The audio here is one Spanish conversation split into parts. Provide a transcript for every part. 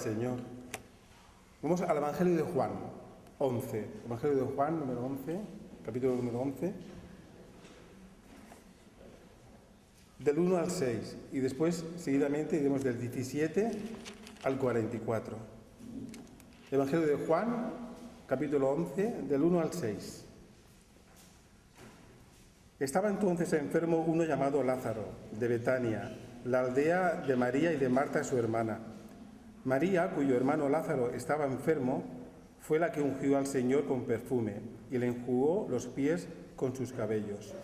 Señor. Vamos al Evangelio de Juan 11. Evangelio de Juan, número 11, capítulo número 11. Del 1 al 6. Y después, seguidamente, iremos del 17 al 44. Evangelio de Juan, capítulo 11, del 1 al 6. Estaba entonces enfermo uno llamado Lázaro, de Betania, la aldea de María y de Marta, su hermana. María, cuyo hermano Lázaro estaba enfermo, fue la que ungió al Señor con perfume y le enjugó los pies con sus cabellos.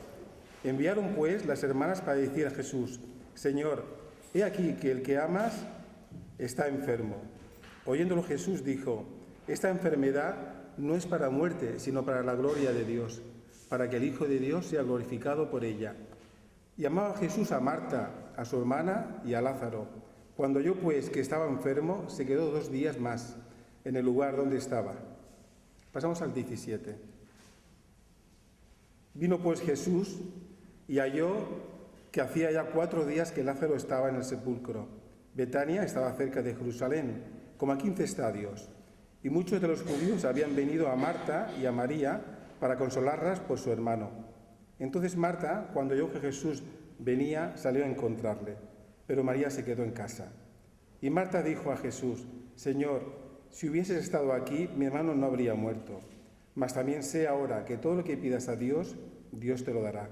Enviaron pues las hermanas para decir a Jesús: Señor, he aquí que el que amas está enfermo. Oyéndolo Jesús dijo: esta enfermedad no es para muerte, sino para la gloria de Dios, para que el Hijo de Dios sea glorificado por ella. Y amaba Jesús a Marta, a su hermana y a Lázaro. Cuando oyó pues que estaba enfermo, se quedó 2 días más en el lugar donde estaba. Pasamos al 17. Vino pues Jesús y halló que hacía ya 4 días que Lázaro estaba en el sepulcro. Betania estaba cerca de Jerusalén, como a 15 estadios, y muchos de los judíos habían venido a Marta y a María para consolarlas por su hermano. Entonces Marta, cuando oyó que Jesús venía, salió a encontrarle, pero María se quedó en casa. Y Marta dijo a Jesús: Señor, si hubieses estado aquí, mi hermano no habría muerto. Mas también sé ahora que todo lo que pidas a Dios, Dios te lo dará.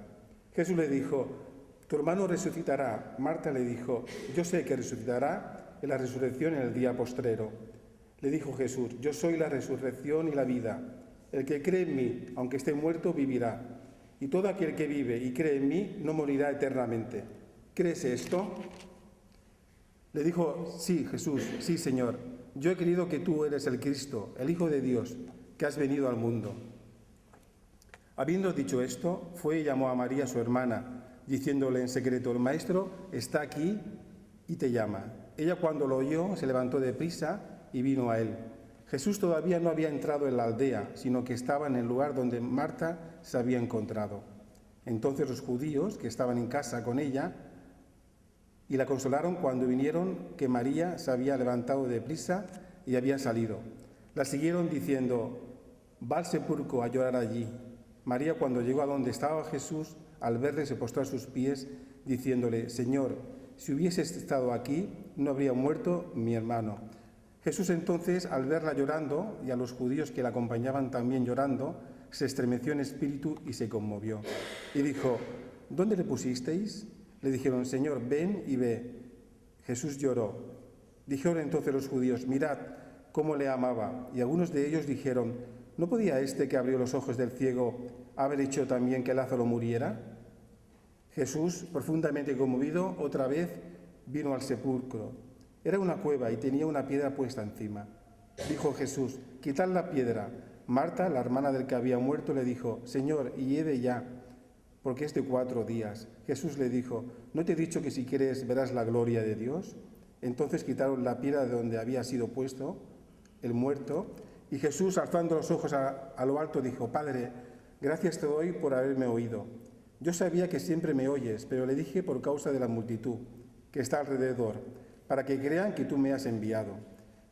Jesús le dijo: tu hermano resucitará. Marta le dijo: yo sé que resucitará en la resurrección en el día postrero. Le dijo Jesús: yo soy la resurrección y la vida. El que cree en mí, aunque esté muerto, vivirá. Y todo aquel que vive y cree en mí no morirá eternamente. ¿Crees esto? Le dijo: sí, Jesús, sí, Señor. Yo he creído que tú eres el Cristo, el Hijo de Dios, que has venido al mundo. Habiendo dicho esto, fue y llamó a María, su hermana, diciéndole en secreto: el Maestro está aquí y te llama. Ella, cuando lo oyó, se levantó de prisa y vino a él. Jesús todavía no había entrado en la aldea, sino que estaba en el lugar donde Marta se había encontrado. Entonces los judíos que estaban en casa con ella y la consolaron cuando vinieron que María se había levantado de prisa y había salido. La siguieron diciendo: va al sepulcro a llorar allí. María, cuando llegó a donde estaba Jesús, al verle se postró a sus pies, diciéndole: Señor, si hubieses estado aquí, no habría muerto mi hermano. Jesús entonces, al verla llorando, y a los judíos que la acompañaban también llorando, se estremeció en espíritu y se conmovió. Y dijo: ¿dónde le pusisteis? Le dijeron: Señor, ven y ve. Jesús lloró. Dijeron entonces los judíos: mirad cómo le amaba. Y algunos de ellos dijeron: ¿no podía este que abrió los ojos del ciego haber hecho también que Lázaro muriera? Jesús, profundamente conmovido, otra vez vino al sepulcro. Era una cueva y tenía una piedra puesta encima. Dijo Jesús: quitad la piedra. Marta, la hermana del que había muerto, le dijo: Señor, hiede ya, porque es de 4 días. Jesús le dijo: ¿no te he dicho que si quieres verás la gloria de Dios? Entonces quitaron la piedra de donde había sido puesto el muerto, y Jesús, alzando los ojos a lo alto, dijo: Padre, gracias te doy por haberme oído. Yo sabía que siempre me oyes, pero le dije por causa de la multitud que está alrededor, para que crean que tú me has enviado.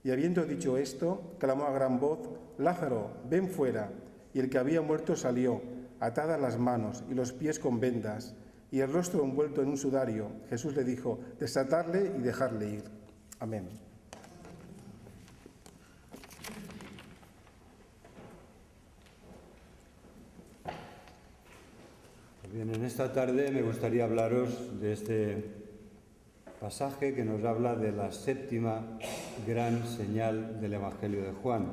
Y habiendo dicho esto, clamó a gran voz: Lázaro, ven fuera. Y el que había muerto salió, atadas las manos y los pies con vendas, y el rostro envuelto en un sudario. Jesús le dijo: desatarle y dejarle ir. Amén. Bien, en esta tarde me gustaría hablaros de este pasaje que nos habla de la 7ª gran señal del Evangelio de Juan.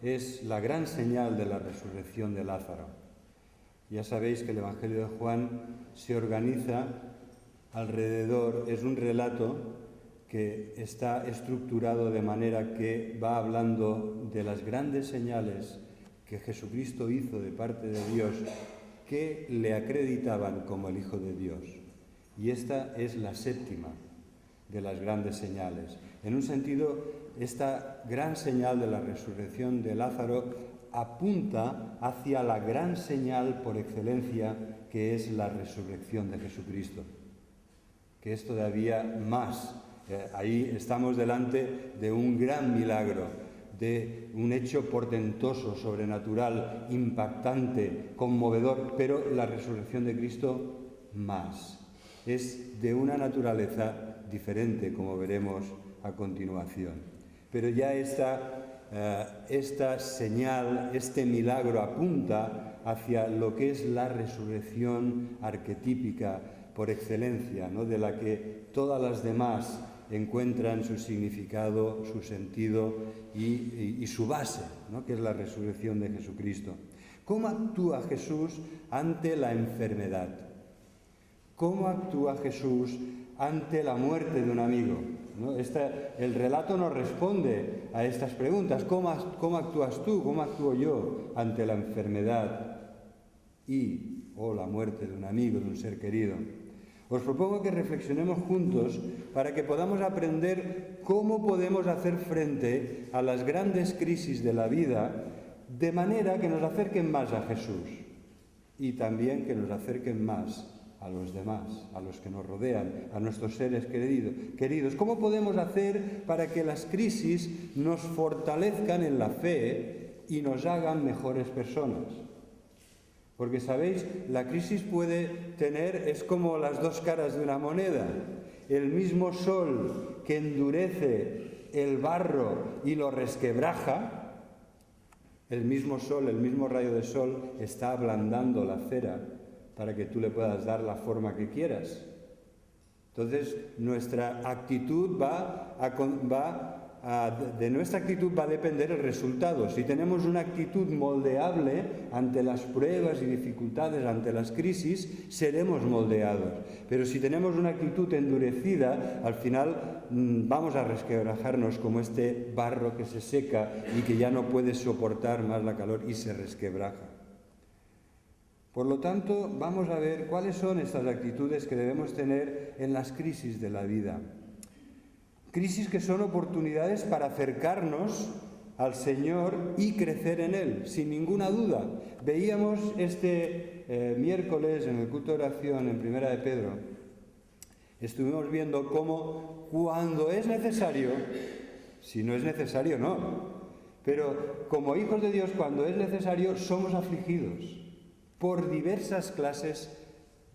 Es la gran señal de la resurrección de Lázaro. Ya sabéis que el Evangelio de Juan se organiza alrededor, es un relato que está estructurado de manera que va hablando de las grandes señales que Jesucristo hizo de parte de Dios, que le acreditaban como el Hijo de Dios. Y esta es la 7ª de las grandes señales. En un sentido, esta gran señal de la resurrección de Lázaro apunta hacia la gran señal por excelencia, que es la resurrección de Jesucristo, que es todavía más Ahí estamos delante de un gran milagro, de un hecho portentoso, sobrenatural, impactante, conmovedor, pero la resurrección de Cristo más. Es de una naturaleza diferente, como veremos a continuación. Pero ya esta señal, este milagro apunta hacia lo que es la resurrección arquetípica por excelencia, ¿no?, de la que todas las demás encuentran su significado, su sentido y su base, ¿no?, que es la resurrección de Jesucristo. ¿Cómo actúa Jesús ante la enfermedad? ¿Cómo actúa Jesús ante la muerte de un amigo? ¿No? El relato nos responde a estas preguntas. ¿Cómo actúas tú? ¿Cómo actúo yo ante la enfermedad o la muerte de un amigo, de un ser querido? Os propongo que reflexionemos juntos para que podamos aprender cómo podemos hacer frente a las grandes crisis de la vida de manera que nos acerquen más a Jesús y también que nos acerquen más a los demás, a los que nos rodean, a nuestros seres queridos. ¿Cómo podemos hacer para que las crisis nos fortalezcan en la fe y nos hagan mejores personas? Porque, ¿sabéis? La crisis es como las dos caras de una moneda. El mismo sol que endurece el barro y lo resquebraja, el mismo sol, el mismo rayo de sol está ablandando la cera para que tú le puedas dar la forma que quieras. Entonces, nuestra actitud de nuestra actitud va a depender el resultado. Si tenemos una actitud moldeable ante las pruebas y dificultades, ante las crisis, seremos moldeados. Pero si tenemos una actitud endurecida, al final vamos a resquebrajarnos como este barro que se seca y que ya no puede soportar más la calor y se resquebraja. Por lo tanto, vamos a ver cuáles son estas actitudes que debemos tener en las crisis de la vida. Crisis que son oportunidades para acercarnos al Señor y crecer en Él, sin ninguna duda. Veíamos este miércoles en el culto de oración en Primera de Pedro, estuvimos viendo cómo cuando es necesario, si no es necesario no, pero como hijos de Dios cuando es necesario somos afligidos por diversas clases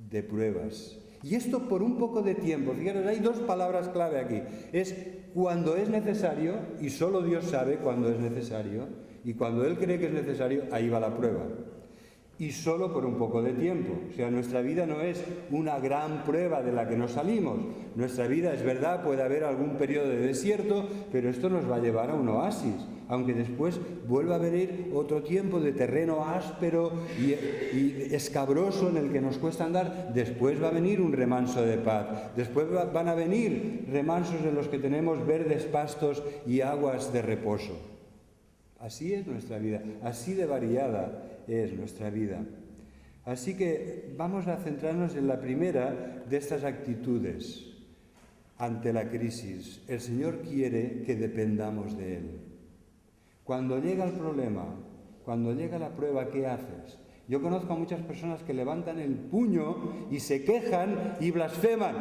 de pruebas. Y esto por un poco de tiempo. Fijaros, hay dos palabras clave aquí. Es cuando es necesario, y solo Dios sabe cuándo es necesario, y cuando Él cree que es necesario, ahí va la prueba. Y solo por un poco de tiempo. O sea, nuestra vida no es una gran prueba de la que nos salimos. Nuestra vida, es verdad, puede haber algún periodo de desierto, pero esto nos va a llevar a un oasis. Aunque después vuelva a venir otro tiempo de terreno áspero y escabroso en el que nos cuesta andar, después va a venir un remanso de paz. Después van a venir remansos en los que tenemos verdes pastos y aguas de reposo. Así es nuestra vida, así de variada es nuestra vida. Así que vamos a centrarnos en la primera de estas actitudes ante la crisis. El Señor quiere que dependamos de Él. Cuando llega el problema, cuando llega la prueba, ¿qué haces? Yo conozco a muchas personas que levantan el puño y se quejan y blasfeman.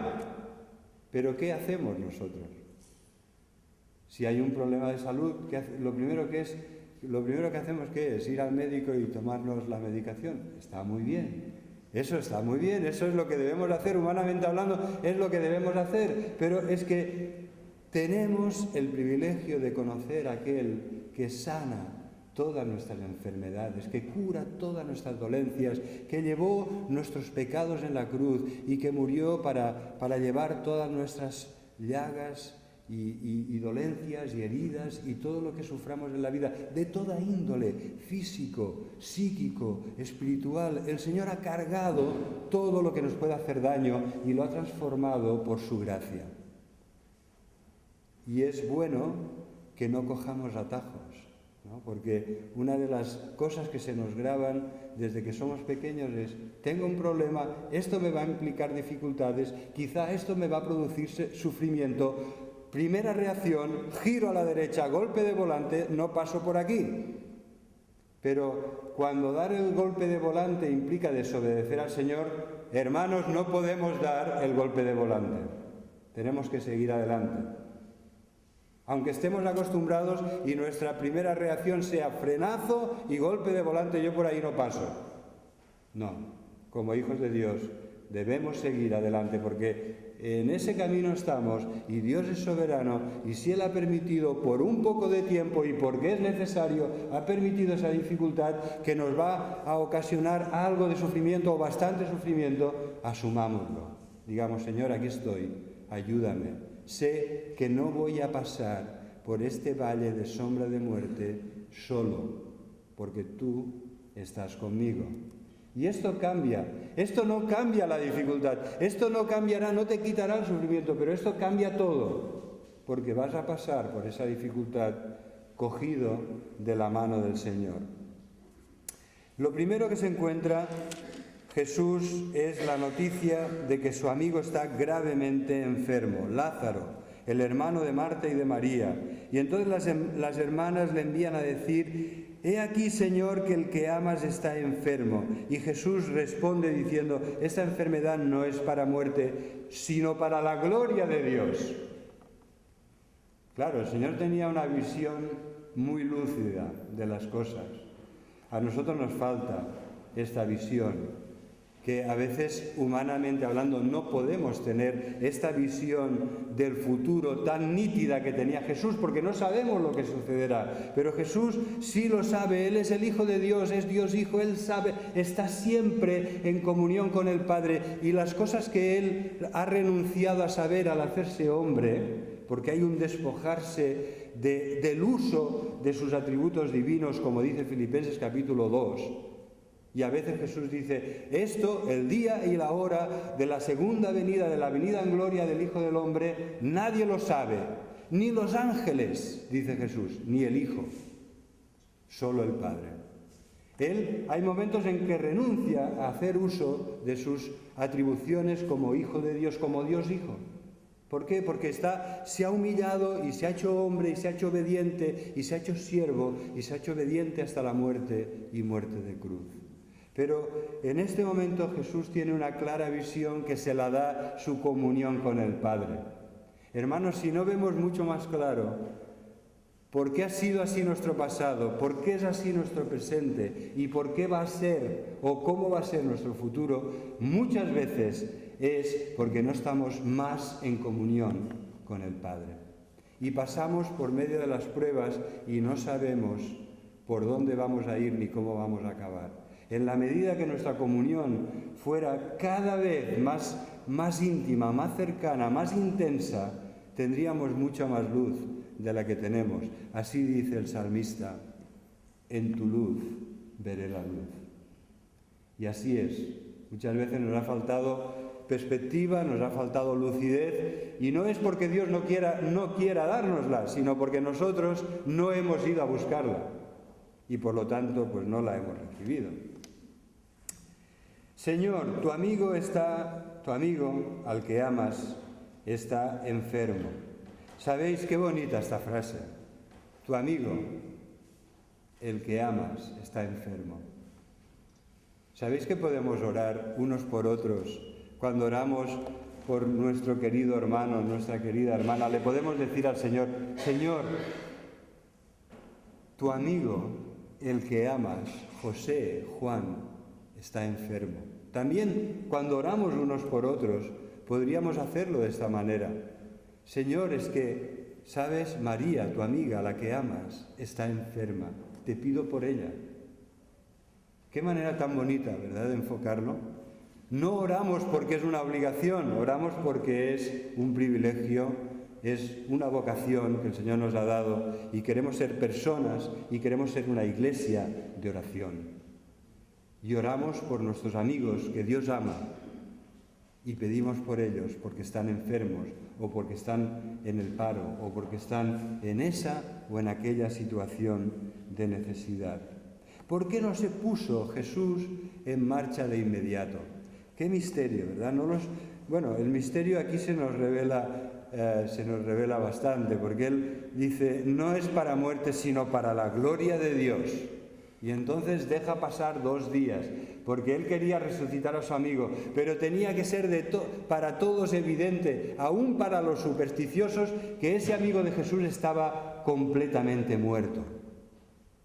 ¿Pero qué hacemos nosotros? Si hay un problema de salud, lo primero que hacemos ¿qué es? Ir al médico y tomarnos la medicación. Está muy bien. Eso está muy bien, eso es lo que debemos hacer, humanamente hablando, es lo que debemos hacer. Pero es que tenemos el privilegio de conocer a aquel que sana todas nuestras enfermedades, que cura todas nuestras dolencias, que llevó nuestros pecados en la cruz y que murió para llevar todas nuestras llagas y dolencias y heridas y todo lo que suframos en la vida, de toda índole, físico, psíquico, espiritual. El Señor ha cargado todo lo que nos puede hacer daño y lo ha transformado por su gracia. Y es bueno que no cojamos atajos, ¿no? Porque una de las cosas que se nos graban desde que somos pequeños es: tengo un problema, esto me va a implicar dificultades, quizá esto me va a producir sufrimiento. Primera reacción, giro a la derecha, golpe de volante, no paso por aquí. Pero cuando dar el golpe de volante implica desobedecer al Señor, hermanos, no podemos dar el golpe de volante. tenemos que seguir adelante. Aunque estemos acostumbrados y nuestra primera reacción sea frenazo y golpe de volante, yo por ahí no paso. No, como hijos de Dios debemos seguir adelante porque en ese camino estamos y Dios es soberano y si Él ha permitido por un poco de tiempo y porque es necesario, ha permitido esa dificultad que nos va a ocasionar algo de sufrimiento o bastante sufrimiento, asumámoslo. Digamos, Señor, aquí estoy, ayúdame. Sé que no voy a pasar por este valle de sombra de muerte solo, porque tú estás conmigo. Y esto cambia, esto no cambia la dificultad, esto no cambiará, no te quitará el sufrimiento, pero esto cambia todo, porque vas a pasar por esa dificultad cogido de la mano del Señor. Lo primero que se encuentra Jesús es la noticia de que su amigo está gravemente enfermo, Lázaro, el hermano de Marta y de María. Y entonces las hermanas le envían a decir: «He aquí, Señor, que el que amas está enfermo». Y Jesús responde diciendo: «Esta enfermedad no es para muerte, sino para la gloria de Dios». Claro, el Señor tenía una visión muy lúcida de las cosas. A nosotros nos falta esta visión, que a veces, humanamente hablando, no podemos tener esta visión del futuro tan nítida que tenía Jesús, porque no sabemos lo que sucederá. Pero Jesús sí lo sabe, Él es el Hijo de Dios, es Dios Hijo, Él sabe, está siempre en comunión con el Padre. Y las cosas que Él ha renunciado a saber al hacerse hombre, porque hay un despojarse del uso de sus atributos divinos, como dice Filipenses capítulo 2, y a veces Jesús dice, esto, el día y la hora de la segunda venida, de la venida en gloria del Hijo del Hombre, nadie lo sabe, ni los ángeles, dice Jesús, ni el Hijo, solo el Padre. Él, hay momentos en que renuncia a hacer uso de sus atribuciones como Hijo de Dios, como Dios Hijo. ¿Por qué? Porque se ha humillado y se ha hecho hombre y se ha hecho obediente y se ha hecho siervo y se ha hecho obediente hasta la muerte y muerte de cruz. Pero en este momento Jesús tiene una clara visión que se la da su comunión con el Padre. Hermanos, si no vemos mucho más claro por qué ha sido así nuestro pasado, por qué es así nuestro presente y por qué va a ser o cómo va a ser nuestro futuro, muchas veces es porque no estamos más en comunión con el Padre. Y pasamos por medio de las pruebas y no sabemos por dónde vamos a ir ni cómo vamos a acabar. En la medida que nuestra comunión fuera cada vez más íntima, más cercana, más intensa, tendríamos mucha más luz de la que tenemos. Así dice el salmista, en tu luz veré la luz. Y así es. Muchas veces nos ha faltado perspectiva, nos ha faltado lucidez, y no es porque Dios no quiera dárnosla, sino porque nosotros no hemos ido a buscarla y por lo tanto pues no la hemos recibido. Señor, tu amigo al que amas está enfermo. ¿Sabéis qué bonita esta frase? Tu amigo, el que amas, está enfermo. ¿Sabéis que podemos orar unos por otros? Cuando oramos por nuestro querido hermano, nuestra querida hermana, le podemos decir al Señor, Señor, tu amigo, el que amas, José, Juan, está enfermo. También cuando oramos unos por otros, podríamos hacerlo de esta manera. Señor, es que, ¿sabes? María, tu amiga, la que amas, está enferma. Te pido por ella. Qué manera tan bonita, ¿verdad?, de enfocarlo. No oramos porque es una obligación, oramos porque es un privilegio, es una vocación que el Señor nos ha dado y queremos ser personas y queremos ser una iglesia de oración. Y oramos por nuestros amigos que Dios ama y pedimos por ellos porque están enfermos o porque están en el paro o porque están en esa o en aquella situación de necesidad. ¿Por qué no se puso Jesús en marcha de inmediato? Qué misterio, ¿verdad? Bueno, el misterio aquí se nos revela bastante, porque Él dice, no es para muerte, sino para la gloria de Dios. Y entonces deja pasar 2 días, porque él quería resucitar a su amigo, pero tenía que ser para todos evidente, aún para los supersticiosos, que ese amigo de Jesús estaba completamente muerto.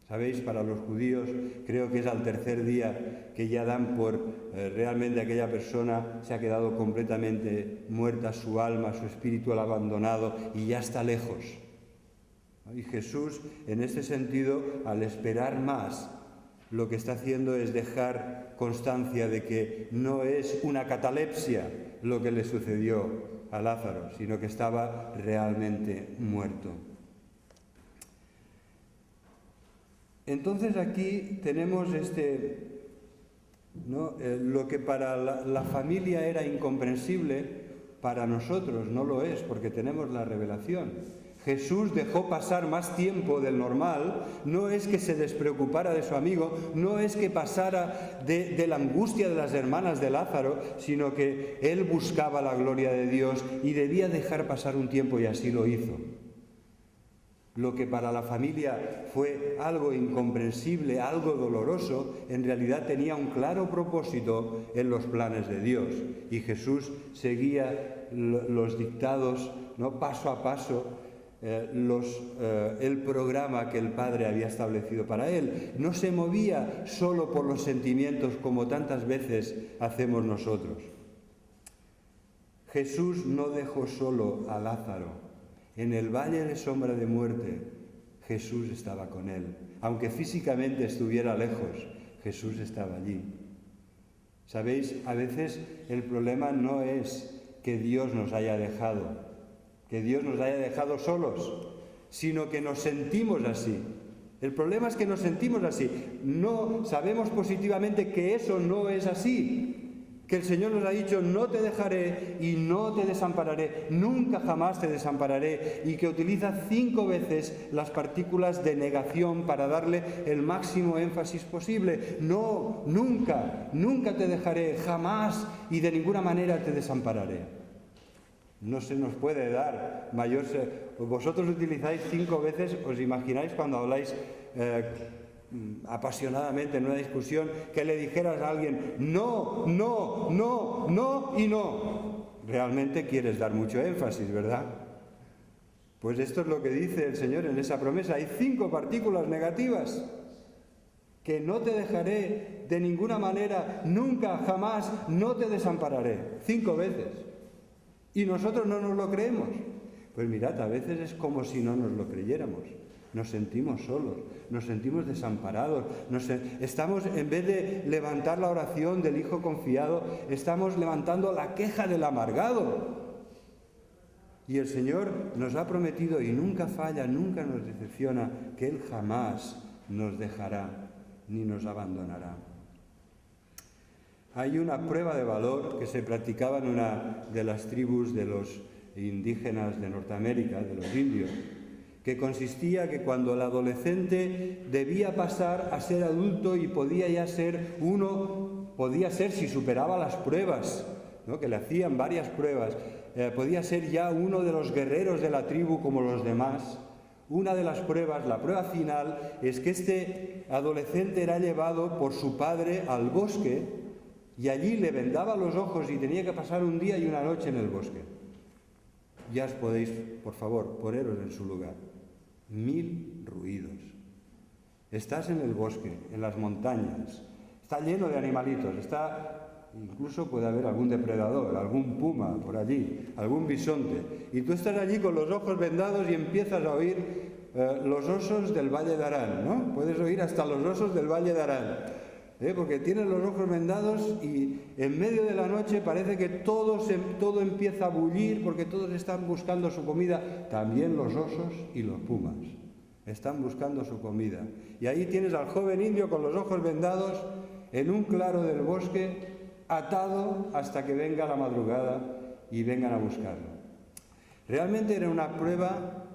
¿Sabéis? Para los judíos creo que es al 3er día que ya dan por realmente aquella persona se ha quedado completamente muerta, su alma, su espíritu lo ha abandonado y ya está lejos. Y Jesús, en este sentido, al esperar más, lo que está haciendo es dejar constancia de que no es una catalepsia lo que le sucedió a Lázaro, sino que estaba realmente muerto. Entonces aquí tenemos lo que para la familia era incomprensible, para nosotros no lo es, porque tenemos la revelación. Jesús dejó pasar más tiempo del normal, no es que se despreocupara de su amigo, no es que pasara de la angustia de las hermanas de Lázaro, sino que él buscaba la gloria de Dios y debía dejar pasar un tiempo y así lo hizo. Lo que para la familia fue algo incomprensible, algo doloroso, en realidad tenía un claro propósito en los planes de Dios. Y Jesús seguía los dictados, ¿no? Paso a paso, el programa que el Padre había establecido para él. No se movía solo por los sentimientos como tantas veces hacemos nosotros. Jesús no dejó solo a Lázaro. En el valle de sombra de muerte, Jesús estaba con él. Aunque físicamente estuviera lejos, Jesús estaba allí. ¿Sabéis? A veces el problema no es que Dios nos haya dejado, solos, sino que nos sentimos así. El problema es que nos sentimos así. No sabemos positivamente que eso no es así. Que el Señor nos ha dicho, no te dejaré y no te desampararé, nunca jamás te desampararé, y que utiliza 5 veces las partículas de negación para darle el máximo énfasis posible. No, nunca, nunca te dejaré, jamás y de ninguna manera te desampararé. No se nos puede dar mayor... Vosotros utilizáis 5 veces, ¿os imagináis cuando habláis apasionadamente en una discusión, que le dijeras a alguien no, no, no, no y no? Realmente quieres dar mucho énfasis, ¿verdad? Pues esto es lo que dice el Señor en esa promesa. Hay 5 partículas negativas. Que no te dejaré de ninguna manera, nunca, jamás, no te desampararé. 5 veces. Y nosotros no nos lo creemos. Pues mirad, a veces es como si no nos lo creyéramos. Nos sentimos solos, nos sentimos desamparados, estamos, en vez de levantar la oración del hijo confiado, estamos levantando la queja del amargado. Y el Señor nos ha prometido, y nunca falla, nunca nos decepciona, que Él jamás nos dejará ni nos abandonará. Hay una prueba de valor que se practicaba en una de las tribus de los indígenas de Norteamérica, de los indios, que consistía que cuando el adolescente debía pasar a ser adulto y podía ser si superaba las pruebas, ¿no? Que le hacían varias pruebas, podía ser ya uno de los guerreros de la tribu como los demás. Una de las pruebas, la prueba final, es que este adolescente era llevado por su padre al bosque y allí le vendaba los ojos y tenía que pasar un día y una noche en el bosque. Ya os podéis, por favor, poneros en su lugar. 1000 ruidos. Estás en el bosque, en las montañas, está lleno de animalitos, incluso puede haber algún depredador, algún puma por allí, algún bisonte, y tú estás allí con los ojos vendados y empiezas a oír los osos del Valle de Arán, ¿no? Puedes oír hasta los osos del Valle de Arán, porque tienes los ojos vendados y en medio de la noche parece que todo empieza a bullir porque todos están buscando su comida, también los osos y los pumas están buscando su comida. Y ahí tienes al joven indio con los ojos vendados en un claro del bosque, atado hasta que venga la madrugada y vengan a buscarlo. Realmente era una prueba,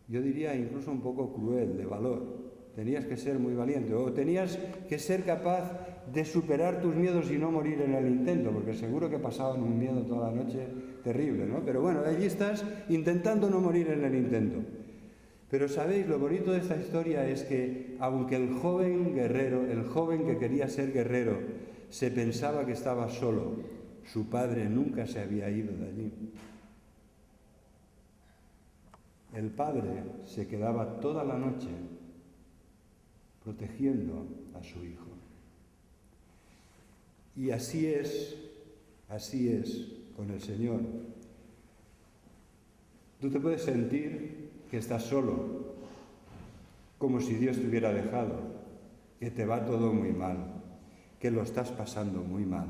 yo diría incluso un poco cruel, de valor. Tenías que ser muy valiente, o tenías que ser capaz de superar tus miedos y no morir en el intento, porque seguro que pasaban un miedo toda la noche terrible, ¿no? Pero bueno, allí estás intentando no morir en el intento. Pero sabéis, lo bonito de esta historia es que aunque el joven guerrero, el joven que quería ser guerrero, se pensaba que estaba solo, su padre nunca se había ido de allí. El padre se quedaba toda la noche protegiendo a su hijo. Y así es con el Señor. Tú te puedes sentir que estás solo, como si Dios te hubiera dejado, que te va todo muy mal, que lo estás pasando muy mal,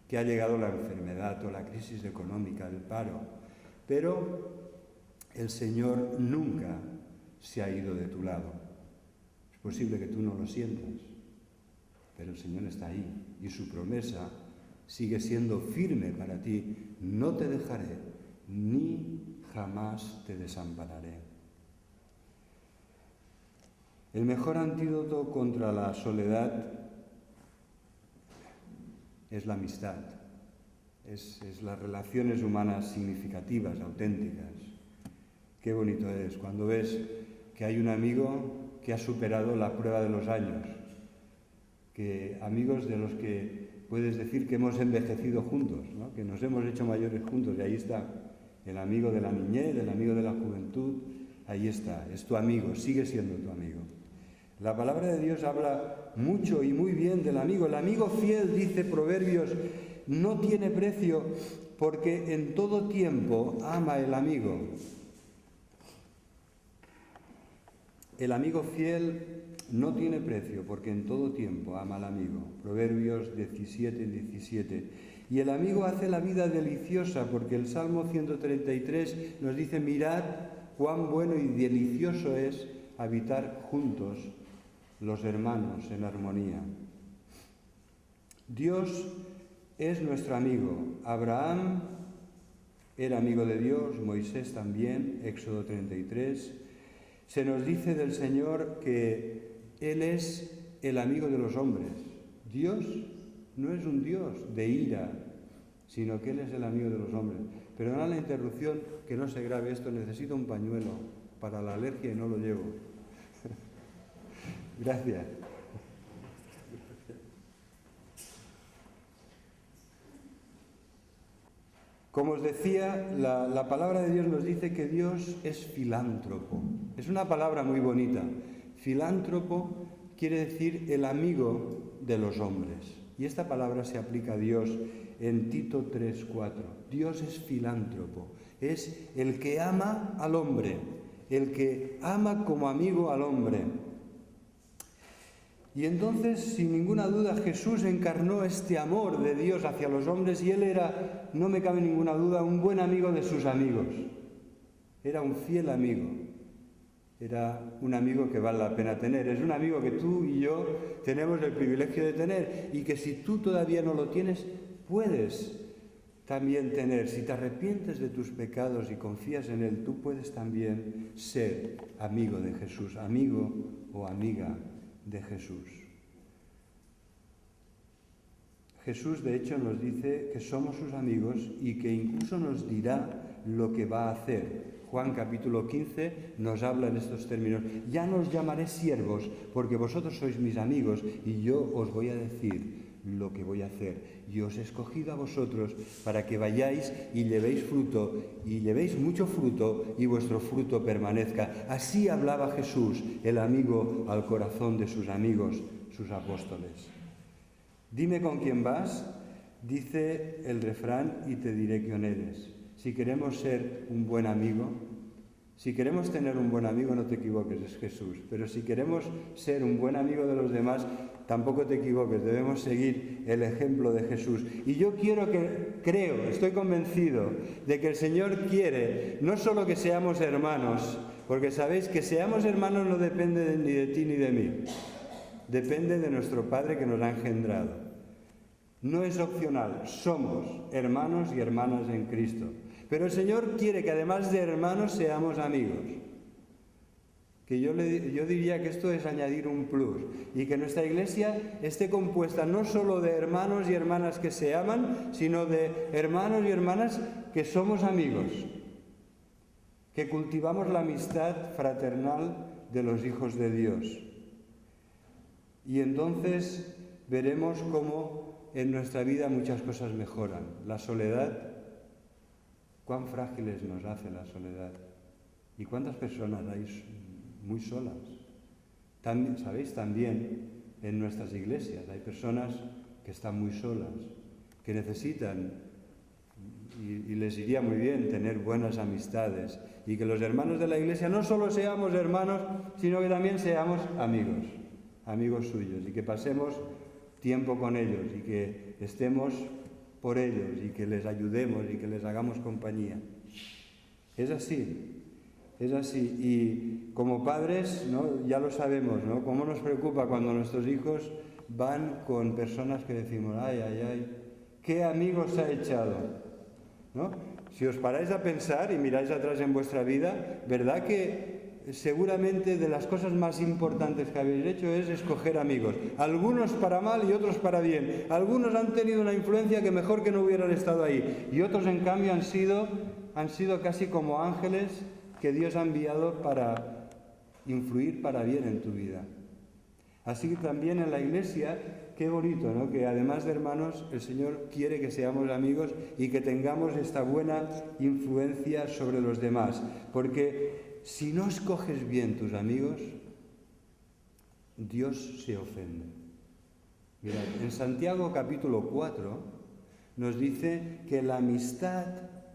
que ha llegado la enfermedad o la crisis económica, el paro, pero el Señor nunca se ha ido de tu lado. Es posible que tú no lo sientas, pero el Señor está ahí y su promesa sigue siendo firme para ti. No te dejaré, ni jamás te desampararé. El mejor antídoto contra la soledad es la amistad, es las relaciones humanas significativas, auténticas. Qué bonito es cuando ves que hay un amigo que ha superado la prueba de los años, que amigos de los que puedes decir que hemos envejecido juntos, ¿no? Que nos hemos hecho mayores juntos, y ahí está, el amigo de la niñez, el amigo de la juventud, ahí está, es tu amigo, sigue siendo tu amigo. La palabra de Dios habla mucho y muy bien del amigo. El amigo fiel, dice Proverbios, no tiene precio porque en todo tiempo ama el amigo. El amigo fiel no tiene precio porque en todo tiempo ama al amigo. Proverbios 17:17. Y el amigo hace la vida deliciosa porque el Salmo 133 nos dice: mirad cuán bueno y delicioso es habitar juntos los hermanos en armonía. Dios es nuestro amigo. Abraham era amigo de Dios, Moisés también, Éxodo 33. Se nos dice del Señor que Él es el amigo de los hombres. Dios no es un Dios de ira, sino que Él es el amigo de los hombres. Perdona la interrupción, que no se grabe esto, necesito un pañuelo para la alergia y no lo llevo. Gracias. Como os decía, la palabra de Dios nos dice que Dios es filántropo. Es una palabra muy bonita. Filántropo quiere decir el amigo de los hombres. Y esta palabra se aplica a Dios en Tito 3:4. Dios es filántropo. Es el que ama al hombre, el que ama como amigo al hombre. Y entonces, sin ninguna duda, Jesús encarnó este amor de Dios hacia los hombres y Él era, no me cabe ninguna duda, un buen amigo de sus amigos. Era un fiel amigo. Era un amigo que vale la pena tener. Es un amigo que tú y yo tenemos el privilegio de tener y que si tú todavía no lo tienes, puedes también tener. Si te arrepientes de tus pecados y confías en Él, tú puedes también ser amigo de Jesús, amigo o amiga de Jesús. Jesús, de hecho, nos dice que somos sus amigos y que incluso nos dirá lo que va a hacer. Juan capítulo 15 nos habla en estos términos: ya no os llamaré siervos, porque vosotros sois mis amigos y yo os voy a decir lo que voy a hacer. Yo os he escogido a vosotros para que vayáis y llevéis fruto, y llevéis mucho fruto, y vuestro fruto permanezca. Así hablaba Jesús, el amigo al corazón de sus amigos, sus apóstoles. Dime con quién vas, dice el refrán, y te diré quién eres. Si queremos ser un buen amigo, si queremos tener un buen amigo, no te equivoques, es Jesús. Pero si queremos ser un buen amigo de los demás, tampoco te equivoques, debemos seguir el ejemplo de Jesús. Y yo estoy convencido de que el Señor quiere no solo que seamos hermanos, porque sabéis que seamos hermanos no depende ni de ti ni de mí, depende de nuestro Padre que nos ha engendrado. No es opcional, somos hermanos y hermanas en Cristo. Pero el Señor quiere que además de hermanos seamos amigos. Que yo diría que esto es añadir un plus. Y que nuestra iglesia esté compuesta no solo de hermanos y hermanas que se aman, sino de hermanos y hermanas que somos amigos. que cultivamos la amistad fraternal de los hijos de Dios. Y entonces veremos cómo en nuestra vida muchas cosas mejoran. La soledad, cuán frágiles nos hace la soledad. ¿Y cuántas personas hay muy solas? También, ¿sabéis? También en nuestras iglesias hay personas que están muy solas, que necesitan, y les iría muy bien tener buenas amistades, y que los hermanos de la iglesia no solo seamos hermanos, sino que también seamos amigos suyos, y que pasemos tiempo con ellos, y que estemos por ellos, y que les ayudemos, y que les hagamos compañía. Es así. Es así, y como padres, ¿no? Ya lo sabemos, ¿no? Cómo nos preocupa cuando nuestros hijos van con personas que decimos, ay, ay, ay, ¿qué amigos ha echado? ¿No? Si os paráis a pensar y miráis atrás en vuestra vida, ¿verdad que seguramente de las cosas más importantes que habéis hecho es escoger amigos? Algunos para mal y otros para bien. Algunos han tenido una influencia que mejor que no hubieran estado ahí, y otros en cambio han sido casi como ángeles que Dios ha enviado para influir para bien en tu vida. Así que también en la iglesia, qué bonito, ¿no? Que además de hermanos, el Señor quiere que seamos amigos y que tengamos esta buena influencia sobre los demás. Porque si no escoges bien tus amigos, Dios se ofende. Mirad, en Santiago capítulo 4 nos dice que la amistad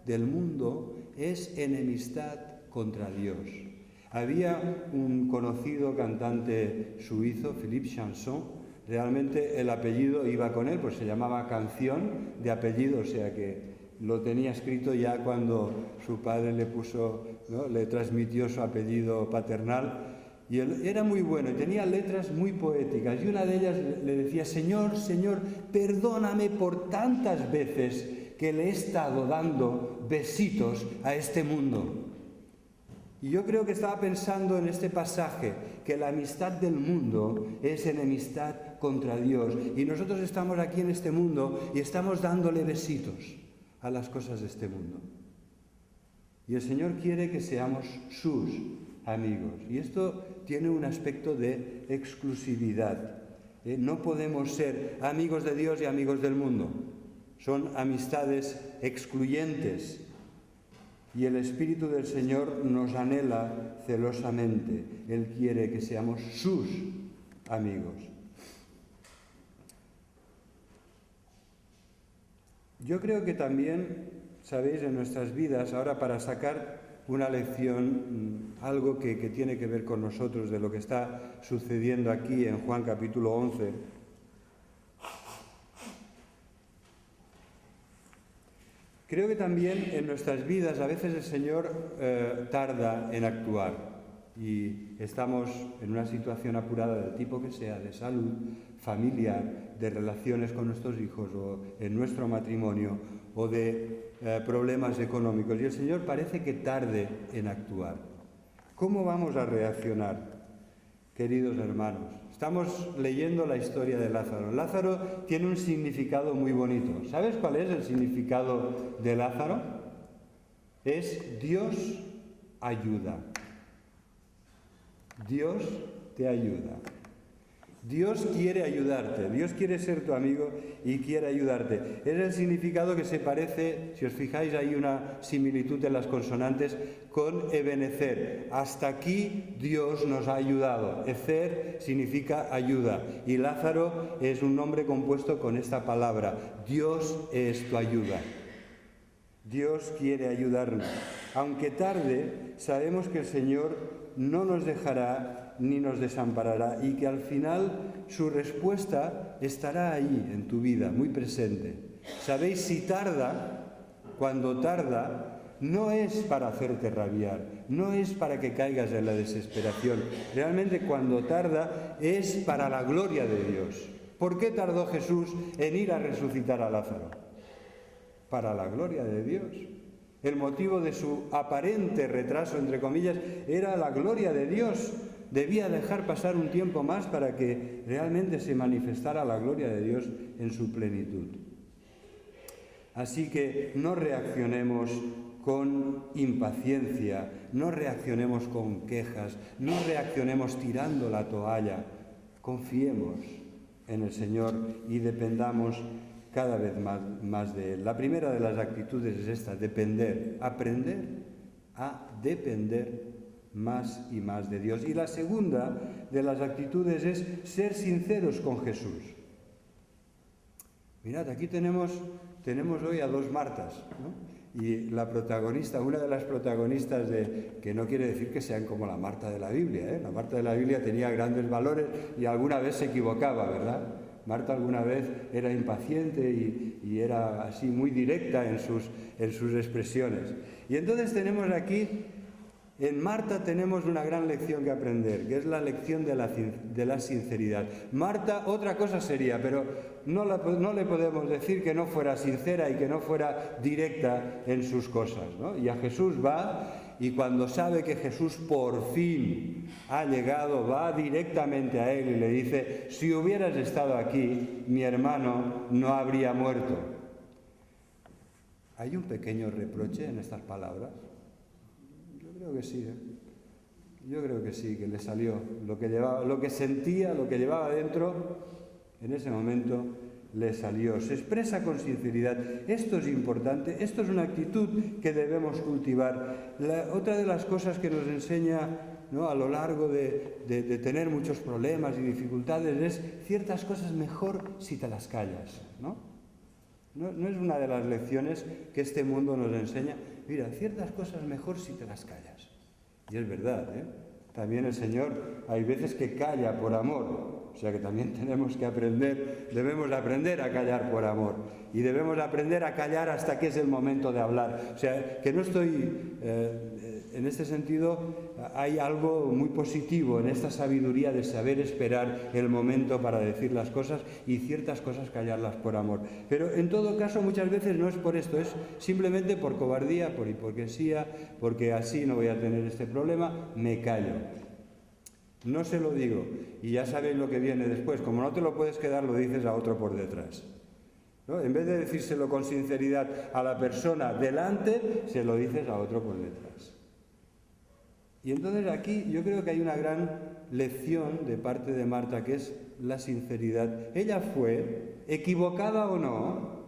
del mundo es enemistad contra Dios. Había un conocido cantante suizo, Philippe Chanson, realmente el apellido iba con él, pues se llamaba Canción de apellido, o sea que lo tenía escrito ya cuando su padre le puso, ¿no? Le transmitió su apellido paternal, y él era muy bueno y tenía letras muy poéticas, y una de ellas le decía, Señor, Señor, perdóname por tantas veces que le he estado dando besitos a este mundo. Y yo creo que estaba pensando en este pasaje, que la amistad del mundo es enemistad contra Dios. Y nosotros estamos aquí en este mundo y estamos dándole besitos a las cosas de este mundo. Y el Señor quiere que seamos sus amigos. Y esto tiene un aspecto de exclusividad. No podemos ser amigos de Dios y amigos del mundo. Son amistades excluyentes. Y el Espíritu del Señor nos anhela celosamente. Él quiere que seamos sus amigos. Yo creo que también, sabéis, en nuestras vidas, ahora para sacar una lección, algo que tiene que ver con nosotros, de lo que está sucediendo aquí en Juan capítulo 11, creo que también en nuestras vidas a veces el Señor tarda en actuar, y estamos en una situación apurada del tipo que sea, de salud, familiar, de relaciones con nuestros hijos o en nuestro matrimonio, o de problemas económicos, y el Señor parece que tarde en actuar. ¿Cómo vamos a reaccionar, queridos hermanos? Estamos leyendo la historia de Lázaro. Lázaro tiene un significado muy bonito. ¿Sabes cuál es el significado de Lázaro? Es Dios ayuda. Dios te ayuda. Dios quiere ayudarte, Dios quiere ser tu amigo y quiere ayudarte. Es el significado que se parece, si os fijáis, hay una similitud en las consonantes con Ebenezer. Hasta aquí Dios nos ha ayudado. Ezer significa ayuda, y Lázaro es un nombre compuesto con esta palabra. Dios es tu ayuda. Dios quiere ayudarnos. Aunque tarde, sabemos que el Señor no nos dejará ni nos desamparará, y que al final su respuesta estará ahí en tu vida, muy presente. ¿Sabéis? Si tarda, cuando tarda, no es para hacerte rabiar, no es para que caigas en la desesperación. Realmente cuando tarda es para la gloria de Dios. ¿Por qué tardó Jesús en ir a resucitar a Lázaro? Para la gloria de Dios. El motivo de su aparente retraso, entre comillas, era la gloria de Dios. Debía dejar pasar un tiempo más para que realmente se manifestara la gloria de Dios en su plenitud. Así que no reaccionemos con impaciencia, no reaccionemos con quejas, no reaccionemos tirando la toalla. Confiemos en el Señor y dependamos cada vez más de Él. La primera de las actitudes es esta: depender, aprender a depender más y más de Dios. Y la segunda de las actitudes es ser sinceros con Jesús. Mirad, aquí tenemos hoy a dos Martas, ¿no? Y la protagonista, una de las protagonistas que no quiere decir que sean como la Marta de la Biblia, ¿eh? La Marta de la Biblia tenía grandes valores y alguna vez se equivocaba, ¿verdad? Marta alguna vez era impaciente y era así muy directa en sus expresiones. Y entonces tenemos aquí, en Marta tenemos una gran lección que aprender, que es la lección de la sinceridad. Marta otra cosa sería, pero no le podemos decir que no fuera sincera y que no fuera directa en sus cosas, ¿no? Y a Jesús va, y cuando sabe que Jesús por fin ha llegado, va directamente a él y le dice: si hubieras estado aquí, mi hermano no habría muerto. ¿Hay un pequeño reproche en estas palabras? Yo creo que sí, ¿eh? Yo creo que sí, que le salió lo que sentía, lo que llevaba dentro, en ese momento le salió. Se expresa con sinceridad. Esto es importante, esto es una actitud que debemos cultivar. Otra de las cosas que nos enseña, ¿no?, a lo largo de tener muchos problemas y dificultades es ciertas cosas mejor si te las callas, ¿no? No es una de las lecciones que este mundo nos enseña. Mira, ciertas cosas mejor si te las callas. Y es verdad, ¿eh? También el Señor hay veces que calla por amor. O sea que también debemos aprender a callar por amor. Y debemos aprender a callar hasta que es el momento de hablar. O sea, que no estoy... en este sentido, hay algo muy positivo en esta sabiduría de saber esperar el momento para decir las cosas y ciertas cosas callarlas por amor. Pero en todo caso, muchas veces no es por esto, es simplemente por cobardía, por hipocresía, porque así no voy a tener este problema, me callo. No se lo digo, y ya sabéis lo que viene después. Como no te lo puedes quedar, lo dices a otro por detrás, ¿no? En vez de decírselo con sinceridad a la persona delante, se lo dices a otro por detrás. Y entonces aquí yo creo que hay una gran lección de parte de Marta, que es la sinceridad. Ella fue, equivocada o no,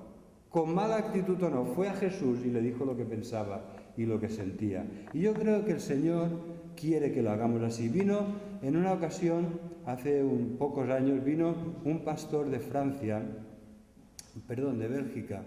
con mala actitud o no, fue a Jesús y le dijo lo que pensaba y lo que sentía. Y yo creo que el Señor quiere que lo hagamos así. Vino en una ocasión, hace pocos años, vino un pastor de Bélgica,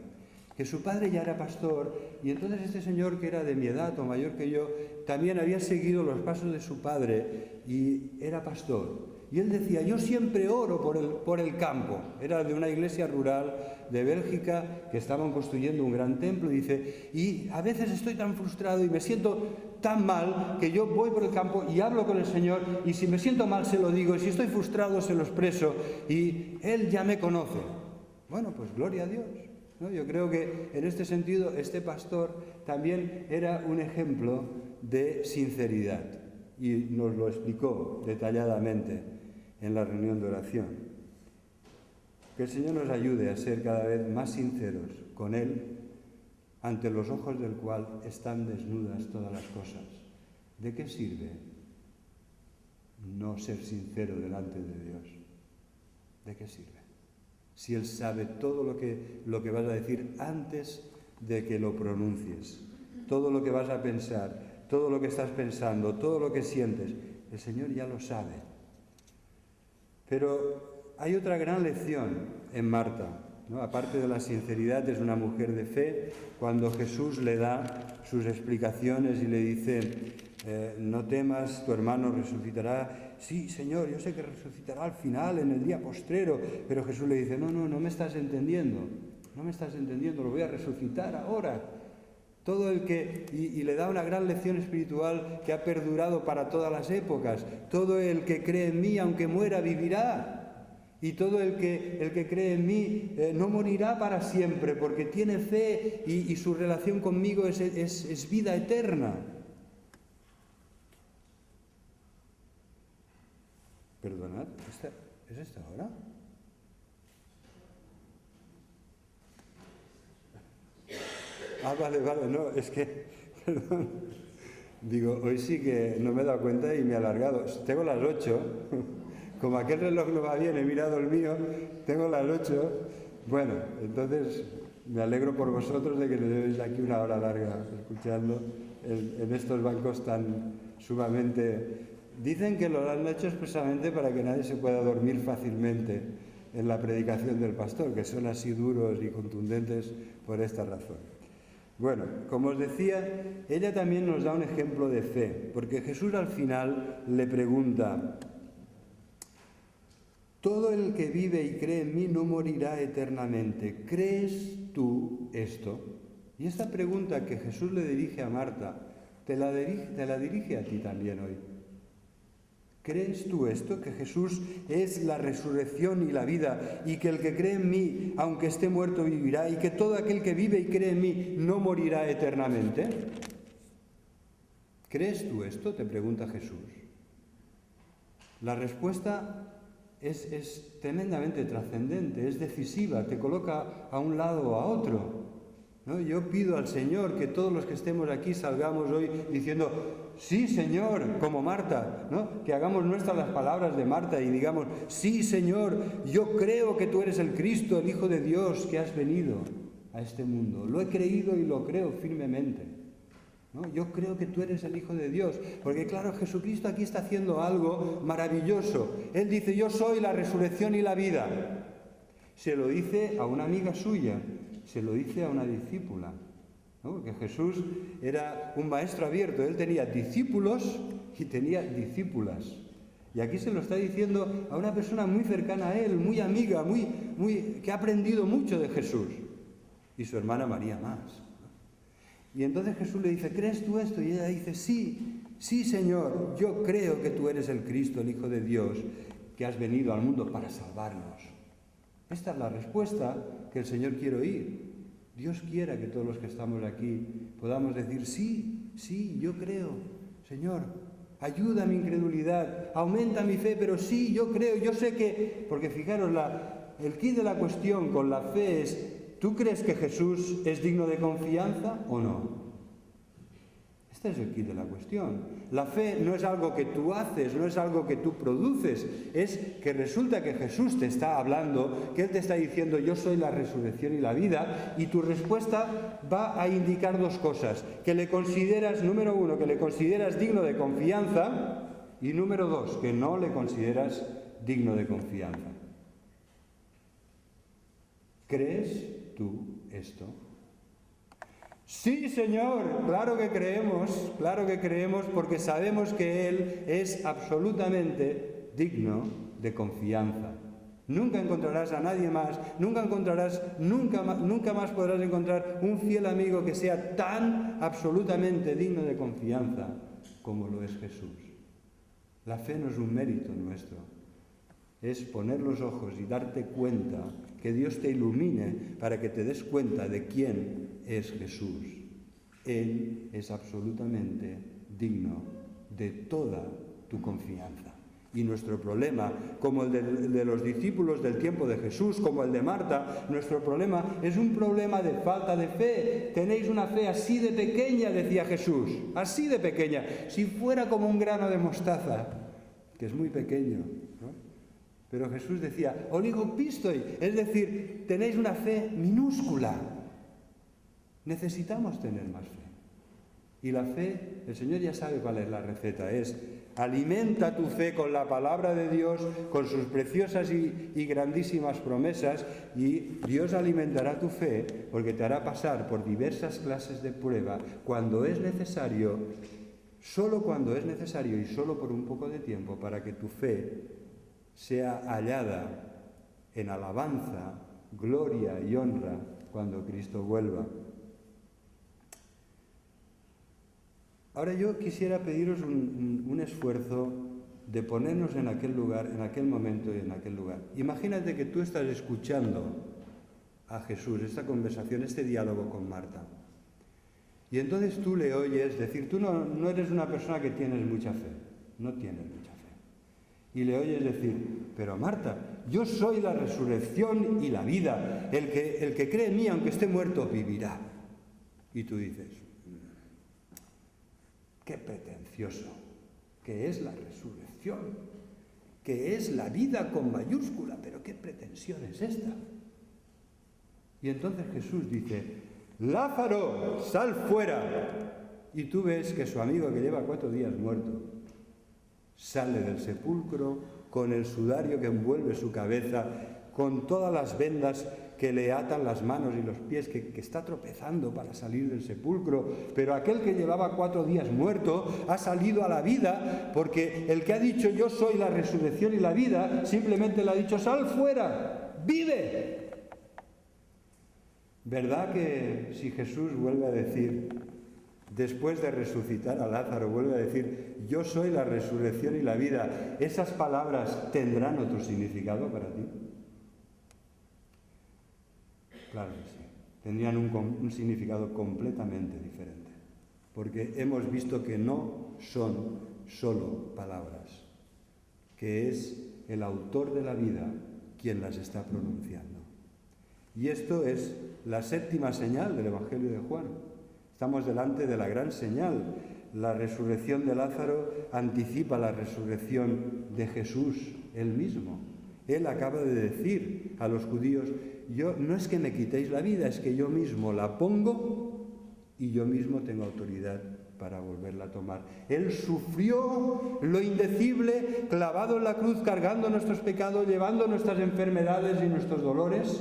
que su padre ya era pastor, y entonces este señor, que era de mi edad o mayor que yo, también había seguido los pasos de su padre y era pastor. Y él decía: yo siempre oro por el campo. Era de una iglesia rural de Bélgica que estaban construyendo un gran templo, y dice: y a veces estoy tan frustrado y me siento tan mal que yo voy por el campo y hablo con el Señor, y si me siento mal se lo digo, y si estoy frustrado se lo expreso, y Él ya me conoce. Bueno, pues gloria a Dios, ¿no? Yo creo que en este sentido este pastor también era un ejemplo de sinceridad y nos lo explicó detalladamente en la reunión de oración. Que el Señor nos ayude a ser cada vez más sinceros con Él, ante los ojos del cual están desnudas todas las cosas. ¿De qué sirve no ser sincero delante de Dios? ¿De qué sirve? Si Él sabe todo lo que vas a decir antes de que lo pronuncies, todo lo que vas a pensar, todo lo que estás pensando, todo lo que sientes, el Señor ya lo sabe. Pero hay otra gran lección en Marta, ¿no? Aparte de la sinceridad, es una mujer de fe. Cuando Jesús le da sus explicaciones y le dice: no temas, tu hermano resucitará. Sí, Señor, yo sé que resucitará al final, en el día postrero. Pero Jesús le dice: no me estás entendiendo, lo voy a resucitar ahora. Todo el que, y le da una gran lección espiritual que ha perdurado para todas las épocas. Todo el que cree en mí, aunque muera, vivirá. Y todo el que cree en mí no morirá para siempre, porque tiene fe y su relación conmigo es vida eterna. Perdonad, ¿es esta hora? Vale, no, es que, perdón. Digo, hoy sí que no me he dado cuenta y me he alargado. Tengo las 8, como aquel reloj no va bien, he mirado el mío, tengo las 8. Bueno, entonces me alegro por vosotros de que le llevéis aquí una hora larga escuchando en estos bancos tan sumamente... Dicen que lo han hecho expresamente para que nadie se pueda dormir fácilmente en la predicación del pastor, que son así duros y contundentes por esta razón. Bueno, como os decía, ella también nos da un ejemplo de fe, porque Jesús al final le pregunta: todo el que vive y cree en mí no morirá eternamente. ¿Crees tú esto? Y esta pregunta que Jesús le dirige a Marta, te la dirige a ti también hoy. ¿Crees tú esto? Que Jesús es la resurrección y la vida, y que el que cree en mí, aunque esté muerto, vivirá, y que todo aquel que vive y cree en mí no morirá eternamente. ¿Crees tú esto?, te pregunta Jesús. La respuesta es tremendamente trascendente, es decisiva, te coloca a un lado o a otro, ¿no? Yo pido al Señor que todos los que estemos aquí salgamos hoy diciendo: sí, Señor, como Marta, ¿no? Que hagamos nuestras las palabras de Marta y digamos: sí, Señor, yo creo que tú eres el Cristo, el Hijo de Dios, que has venido a este mundo. Lo he creído y lo creo firmemente, ¿no? Yo creo que tú eres el Hijo de Dios, porque claro, Jesucristo aquí está haciendo algo maravilloso. Él dice: yo soy la resurrección y la vida. Se lo dice a una amiga suya, se lo dice a una discípula, ¿no? Porque Jesús era un maestro abierto, él tenía discípulos y tenía discípulas. Y aquí se lo está diciendo a una persona muy cercana a él, muy amiga, que ha aprendido mucho de Jesús. Y su hermana María más. Y entonces Jesús le dice: ¿crees tú esto? Y ella dice: sí, sí, Señor, yo creo que tú eres el Cristo, el Hijo de Dios, que has venido al mundo para salvarnos. Esta es la respuesta que el Señor quiere oír. Dios quiera que todos los que estamos aquí podamos decir: sí, sí, yo creo, Señor, ayuda a mi incredulidad, aumenta mi fe, pero sí, yo creo, yo sé que... Porque fijaros, el quid de la cuestión con la fe es: ¿tú crees que Jesús es digno de confianza o no? Este es el quid de la cuestión. La fe no es algo que tú haces, no es algo que tú produces, es que resulta que Jesús te está hablando, que Él te está diciendo: yo soy la resurrección y la vida, y tu respuesta va a indicar dos cosas: que le consideras, número uno, que le consideras digno de confianza, y número dos, que no le consideras digno de confianza. ¿Crees tú esto? Sí, Señor, claro que creemos porque sabemos que Él es absolutamente digno de confianza. Nunca encontrarás a nadie más, nunca más podrás encontrar un fiel amigo que sea tan absolutamente digno de confianza como lo es Jesús. La fe no es un mérito nuestro, es poner los ojos y darte cuenta, que Dios te ilumine para que te des cuenta de quién es Jesús. Él es absolutamente digno de toda tu confianza. Y nuestro problema, como el de los discípulos del tiempo de Jesús, como el de Marta, nuestro problema es un problema de falta de fe. Tenéis una fe así de pequeña, decía Jesús, así de pequeña. Si fuera como un grano de mostaza, que es muy pequeño, ¿no? Pero Jesús decía: oligopistoi, es decir, tenéis una fe minúscula. Necesitamos tener más fe. Y la fe, el Señor ya sabe cuál es la receta, es: alimenta tu fe con la palabra de Dios, con sus preciosas y grandísimas promesas, y Dios alimentará tu fe porque te hará pasar por diversas clases de prueba cuando es necesario, solo cuando es necesario y solo por un poco de tiempo, para que tu fe sea hallada en alabanza, gloria y honra cuando Cristo vuelva. Ahora yo quisiera pediros un esfuerzo de ponernos en aquel lugar, en aquel momento y en aquel lugar. Imagínate que tú estás escuchando a Jesús, esta conversación, este diálogo con Marta. Y entonces tú le oyes decir: tú no eres una persona que tienes mucha fe, no tienes mucha fe. Y le oyes decir: pero Marta, yo soy la resurrección y la vida, el que cree en mí, aunque esté muerto, vivirá. Y tú dices, qué pretencioso, que es la resurrección, que es la vida con mayúscula, pero qué pretensión es esta. Y entonces Jesús dice, Lázaro, sal fuera. Y tú ves que su amigo, que lleva 4 días muerto, sale del sepulcro con el sudario que envuelve su cabeza, con todas las vendas que le atan las manos y los pies, que está tropezando para salir del sepulcro. Pero aquel que llevaba 4 días muerto ha salido a la vida, porque el que ha dicho yo soy la resurrección y la vida, simplemente le ha dicho sal fuera, vive. ¿Verdad que si Jesús vuelve a decir, después de resucitar a Lázaro, vuelve a decir yo soy la resurrección y la vida, esas palabras tendrán otro significado para ti? Claro que sí, tendrían un significado completamente diferente, porque hemos visto que no son solo palabras, que es el autor de la vida quien las está pronunciando. Y esto es la 7ª señal del Evangelio de Juan. Estamos delante de la gran señal. La resurrección de Lázaro anticipa la resurrección de Jesús, él mismo. Él acaba de decir a los judíos, yo no es que me quitéis la vida, es que yo mismo la pongo y yo mismo tengo autoridad para volverla a tomar. Él sufrió lo indecible, clavado en la cruz, cargando nuestros pecados, llevando nuestras enfermedades y nuestros dolores,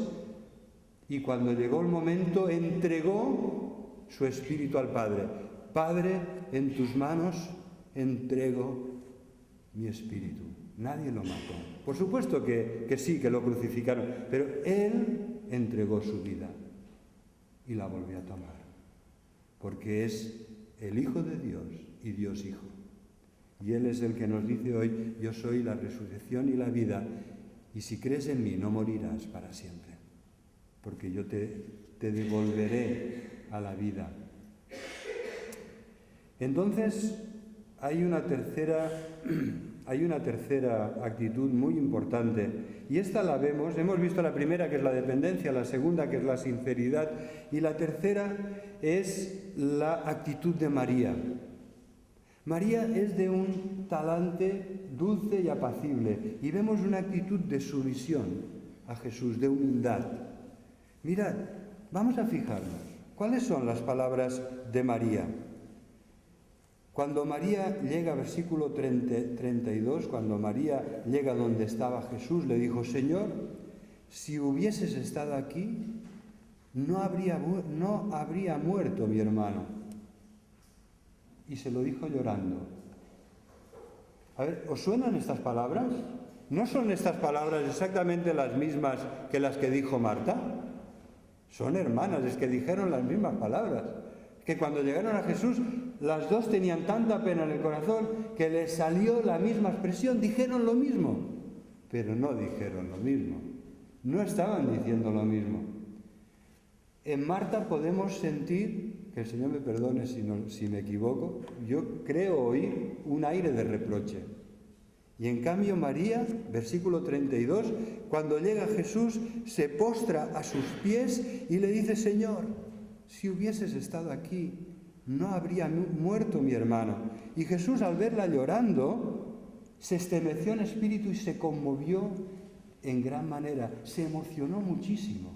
y cuando llegó el momento entregó su espíritu al Padre. Padre, en tus manos entrego mi espíritu. Nadie lo mató. Por supuesto que sí, que lo crucificaron, pero Él entregó su vida y la volvió a tomar, porque es el Hijo de Dios y Dios Hijo. Y Él es el que nos dice hoy, yo soy la resurrección y la vida, y si crees en mí no morirás para siempre, porque yo te devolveré a la vida. Entonces, hay una tercera actitud muy importante, y esta la vemos, hemos visto la primera, que es la dependencia, la segunda, que es la sinceridad, y la tercera es la actitud de María. María es de un talante dulce y apacible, y vemos una actitud de sumisión a Jesús, de humildad. Mirad, vamos a fijarnos, ¿cuáles son las palabras de María? Cuando María llega, versículo 32, cuando María llega donde estaba Jesús, le dijo, Señor, si hubieses estado aquí, no habría muerto mi hermano. Y se lo dijo llorando. A ver, ¿os suenan estas palabras? ¿No son estas palabras exactamente las mismas que las que dijo Marta? Son hermanas, es que dijeron las mismas palabras. Que cuando llegaron a Jesús, las dos tenían tanta pena en el corazón que les salió la misma expresión, dijeron lo mismo, pero no dijeron lo mismo, no estaban diciendo lo mismo. En Marta podemos sentir, que el Señor me perdone si me equivoco, yo creo oír un aire de reproche. Y en cambio María, versículo 32, cuando llega Jesús, se postra a sus pies y le dice, Señor, si hubieses estado aquí, no habría muerto mi hermano. Y Jesús, al verla llorando, se estremeció en espíritu y se conmovió en gran manera. Se emocionó muchísimo.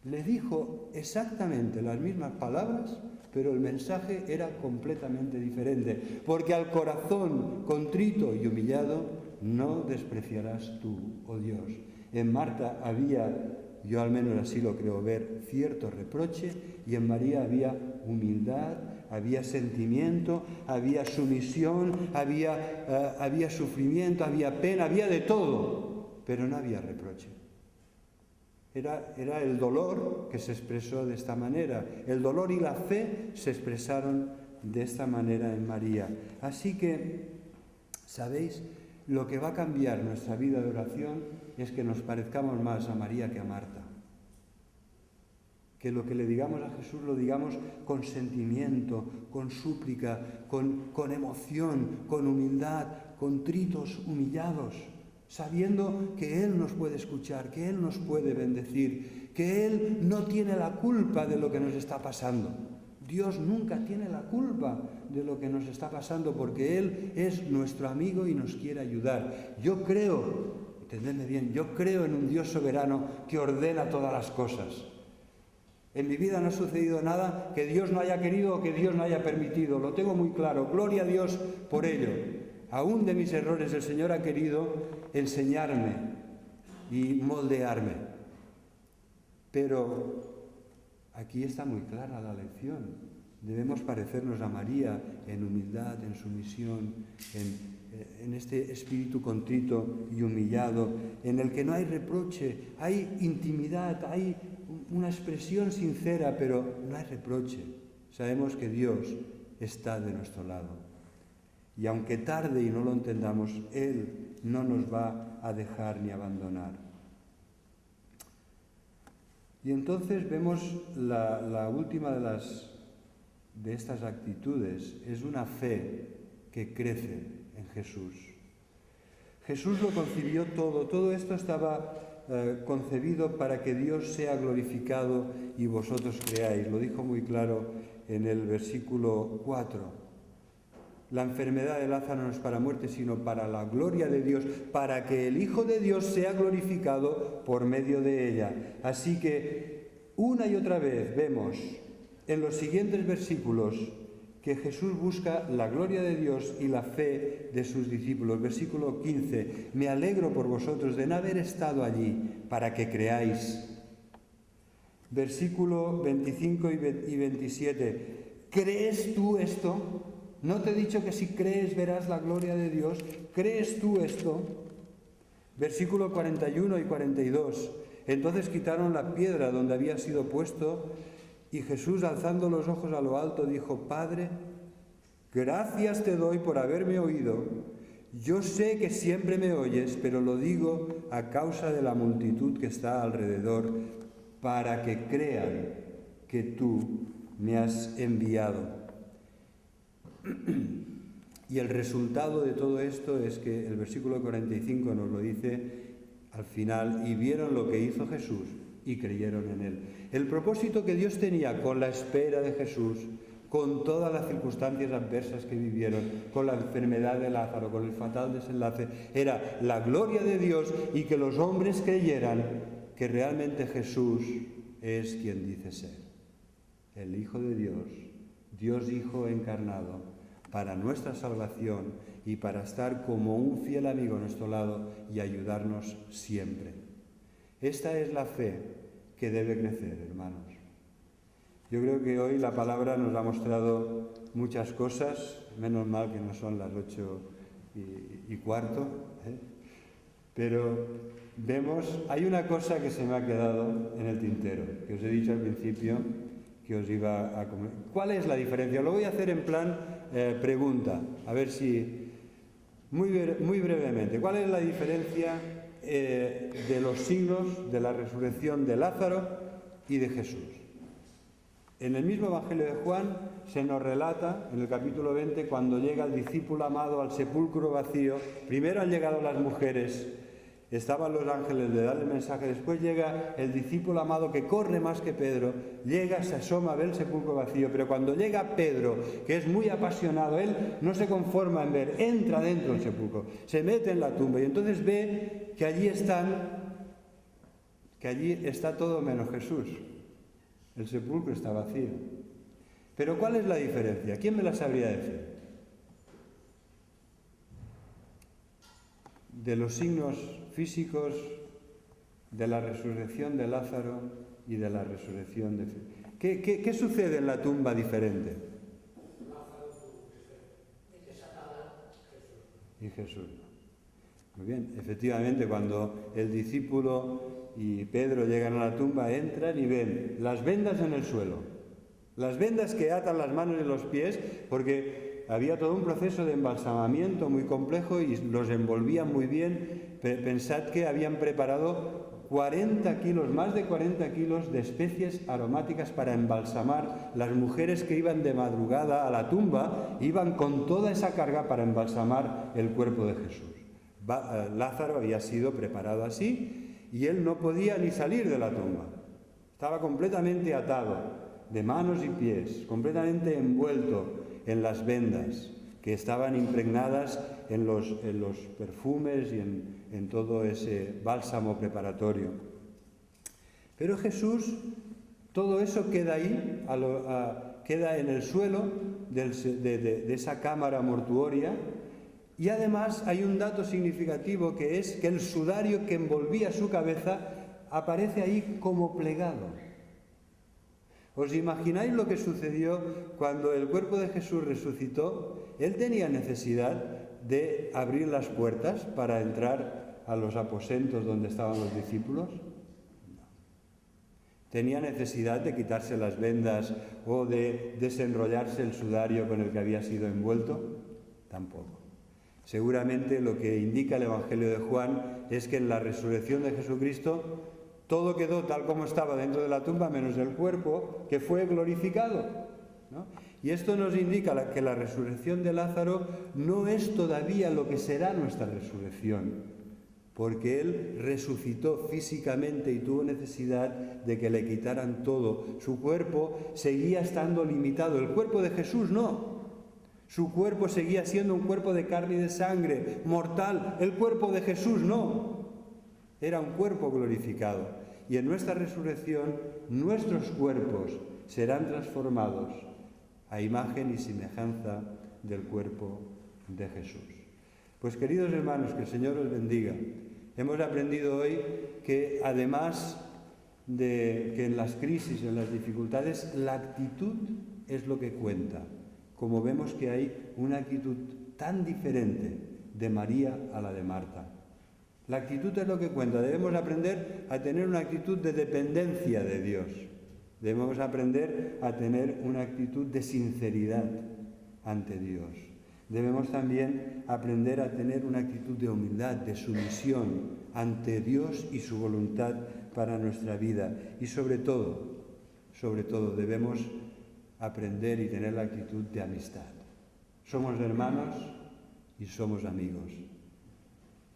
Le dijo exactamente las mismas palabras, pero el mensaje era completamente diferente. Porque al corazón contrito y humillado no despreciarás tú, oh Dios. En Marta había, yo al menos así lo creo ver, cierto reproche, y en María había humildad, había sentimiento, había sumisión, había sufrimiento, había pena, había de todo, pero no había reproche. Era el dolor que se expresó de esta manera. El dolor y la fe se expresaron de esta manera en María. Así que, ¿sabéis? Lo que va a cambiar nuestra vida de oración es que nos parezcamos más a María que a Marta. Que lo que le digamos a Jesús lo digamos con sentimiento, con súplica, con emoción, con humildad, contritos, humillados. sabiendo que Él nos puede escuchar, que Él nos puede bendecir, que Él no tiene la culpa de lo que nos está pasando. Dios nunca tiene la culpa de lo que nos está pasando porque Él es nuestro amigo y nos quiere ayudar. Yo creo, entendedme bien, yo creo en un Dios soberano que ordena todas las cosas. En mi vida no ha sucedido nada que Dios no haya querido o que Dios no haya permitido. Lo tengo muy claro. Gloria a Dios por ello. Aún de mis errores el Señor ha querido enseñarme y moldearme. Pero aquí está muy clara la lección. Debemos parecernos a María en humildad, en sumisión, en este espíritu contrito y humillado, en el que no hay reproche, hay intimidad, hay una expresión sincera, pero no hay reproche. Sabemos que Dios está de nuestro lado. Y aunque tarde y no lo entendamos, Él no nos va a dejar ni abandonar. Y entonces vemos la última de estas actitudes, es una fe que crece en Jesús. Jesús lo concibió todo esto estaba concebido para que Dios sea glorificado y vosotros creáis. Lo dijo muy claro en el versículo 4. La enfermedad de Lázaro no es para muerte, sino para la gloria de Dios, para que el Hijo de Dios sea glorificado por medio de ella. Así que una y otra vez vemos en los siguientes versículos que Jesús busca la gloria de Dios y la fe de sus discípulos. Versículo 15. Me alegro por vosotros de no haber estado allí para que creáis. Versículo 25 y 27. ¿Crees tú esto? ¿No te he dicho que si crees verás la gloria de Dios? ¿Crees tú esto? Versículo 41 y 42. Entonces quitaron la piedra donde había sido puesto y Jesús, alzando los ojos a lo alto, dijo: Padre, gracias te doy por haberme oído. Yo sé que siempre me oyes, pero lo digo a causa de la multitud que está alrededor, para que crean que tú me has enviado. Y el resultado de todo esto es que el versículo 45 nos lo dice al final: y vieron lo que hizo Jesús y creyeron en él. El propósito que Dios tenía con la espera de Jesús, con todas las circunstancias adversas que vivieron, con la enfermedad de Lázaro, con el fatal desenlace, era la gloria de Dios y que los hombres creyeran que realmente Jesús es quien dice ser, el Hijo de Dios, Dios Hijo encarnado, para nuestra salvación y para estar como un fiel amigo a nuestro lado y ayudarnos siempre. Esta es la fe que debe crecer, hermanos. Yo creo que hoy la palabra nos ha mostrado muchas cosas, menos mal que no son las 8:15, pero vemos, hay una cosa que se me ha quedado en el tintero, que os he dicho al principio que os iba a comer. ¿Cuál es la diferencia? Lo voy a hacer en plan pregunta, a ver si, muy brevemente, ¿cuál es la diferencia de los signos de la resurrección de Lázaro y de Jesús? En el mismo Evangelio de Juan se nos relata, en el capítulo 20, cuando llega el discípulo amado al sepulcro vacío. Primero han llegado las mujeres, estaban los ángeles de darle el mensaje, después llega el discípulo amado que corre más que Pedro, llega, se asoma, ve el sepulcro vacío, pero cuando llega Pedro, que es muy apasionado, él no se conforma en ver, entra dentro del sepulcro, se mete en la tumba y entonces ve que allí está todo menos Jesús. El sepulcro está vacío. Pero ¿cuál es la diferencia? ¿Quién me la sabría decir? De los signos físicos de la resurrección de Lázaro y de la resurrección de Jesús. ¿Qué sucede en la tumba diferente? Y Jesús no. Muy bien, efectivamente, cuando el discípulo y Pedro llegan a la tumba, entran y ven las vendas en el suelo, las vendas que atan las manos y los pies, porque había todo un proceso de embalsamamiento muy complejo y los envolvían muy bien. Pensad que habían preparado 40 kilos, más de 40 kilos de especies aromáticas para embalsamar. Las mujeres que iban de madrugada a la tumba iban con toda esa carga para embalsamar el cuerpo de Jesús. Lázaro había sido preparado así y él no podía ni salir de la tumba. Estaba completamente atado, de manos y pies, completamente envuelto en las vendas que estaban impregnadas en los perfumes y en todo ese bálsamo preparatorio. Pero Jesús, todo eso queda ahí, queda en el suelo de esa cámara mortuoria, y además hay un dato significativo, que es que el sudario que envolvía su cabeza aparece ahí como plegado. ¿Os imagináis lo que sucedió cuando el cuerpo de Jesús resucitó? Él tenía necesidad de abrir las puertas para entrar a los aposentos donde estaban los discípulos. No. ¿Tenía necesidad de quitarse las vendas o de desenrollarse el sudario con el que había sido envuelto? Tampoco. Seguramente lo que indica el Evangelio de Juan es que en la resurrección de Jesucristo todo quedó tal como estaba dentro de la tumba, menos el cuerpo, que fue glorificado, ¿no? Y esto nos indica que la resurrección de Lázaro no es todavía lo que será nuestra resurrección, porque él resucitó físicamente y tuvo necesidad de que le quitaran todo. Su cuerpo seguía estando limitado, el cuerpo de Jesús no. Su cuerpo seguía siendo un cuerpo de carne y de sangre, mortal. El cuerpo de Jesús no. Era un cuerpo glorificado. Y en nuestra resurrección, nuestros cuerpos serán transformados a imagen y semejanza del cuerpo de Jesús. Pues queridos hermanos, que el Señor os bendiga. Hemos aprendido hoy que además de que en las crisis, en las dificultades, la actitud es lo que cuenta. Como vemos que hay una actitud tan diferente de María a la de Marta. La actitud es lo que cuenta. Debemos aprender a tener una actitud de dependencia de Dios. Debemos aprender a tener una actitud de sinceridad ante Dios. Debemos también aprender a tener una actitud de humildad, de sumisión ante Dios y su voluntad para nuestra vida. Y sobre todo, debemos aprender y tener la actitud de amistad. Somos hermanos y somos amigos.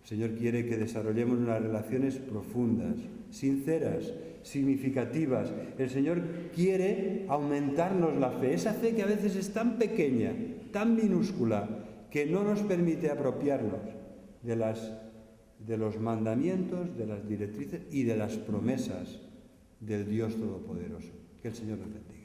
El Señor quiere que desarrollemos unas relaciones profundas, sinceras, significativas. El Señor quiere aumentarnos la fe, esa fe que a veces es tan pequeña, tan minúscula, que no nos permite apropiarnos de los mandamientos, de las directrices y de las promesas del Dios Todopoderoso. Que el Señor nos bendiga.